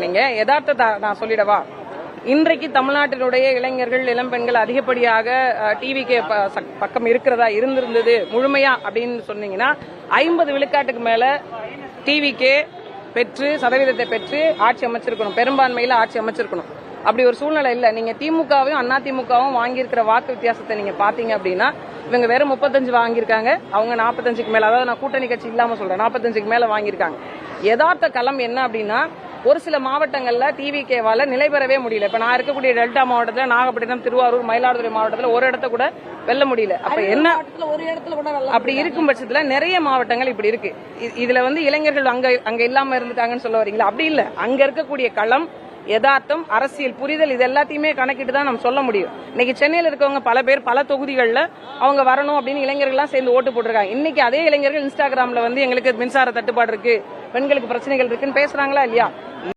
நீங்க யதார்த்தத்தை நான் சொல்லிடவா? இன்றைக்கு தமிழ்நாட்டினுடைய இளைஞர்கள் இளம்பெண்கள் அதிகப்படியாக டிவிக்கு பக்கம் இருக்கிறதா இருந்திருந்தது முழுமையா அப்படின்னு சொன்னீங்கன்னா 50 விழுக்காட்டுக்கு மேல டிவிக்கே பெற்று சதவீதத்தை பெற்று ஆட்சி அமைச்சிருக்கணும், பெரும்பான்மையில ஆட்சி அமைச்சிருக்கணும். அப்படி ஒரு சூழ்நிலை இல்ல. நீங்க திமுகவும் அதிமுகவும் வாங்கியிருக்கிற வாக்கு வித்தியாசத்தை நீங்க பாத்தீங்க அப்படின்னா இவங்க வெறும் 35 வாங்கியிருக்காங்க, அவங்க 45க்கு மேல, அதாவது நான் கூட்டணி கட்சி இல்லாம சொல்றேன், 45க்கு மேல வாங்கியிருக்காங்க. யதார்த்த களம் என்ன அப்படின்னா ஒரு சில மாவட்டங்கள்ல டிவிகேவால நிலை பெறவே முடியல. இப்ப நான் இருக்கக்கூடிய டெல்டா மாவட்டத்துல, நாகப்பட்டினம், திருவாரூர், மயிலாடுதுறை மாவட்டத்துல ஒரு இடத்த கூட வெல்ல முடியல. அப்ப என்ன ஒரு இடத்துல கூட அப்படி இருக்கும் பட்சத்துல நிறைய மாவட்டங்கள் இப்படி இருக்கு. இதுல இளைஞர்கள் அங்க இல்லாம இருந்துட்டாங்கன்னு சொல்ல வரீங்களா? அப்படி இல்ல. அங்க இருக்கக்கூடிய களம், யதார்த்தம், அரசியல் புரிதல், இது எல்லாத்தையுமே கணக்கிட்டு தான் நம்ம சொல்ல முடியும். இன்னைக்கு சென்னையில் இருக்கவங்க பல பேர் பல தொகுதிகளில் அவங்க வரணும் அப்படின்னு இளைஞர்கள்லாம் சேர்ந்து ஓட்டு போட்டிருக்காங்க. இன்னைக்கு அதே இளைஞர்கள் இன்ஸ்டாகிராம்ல எங்களுக்கு மின்சார தட்டுப்பாடு இருக்கு, பெண்களுக்கு பிரச்சனைகள் இருக்குன்னு பேசுறாங்களா இல்லையா?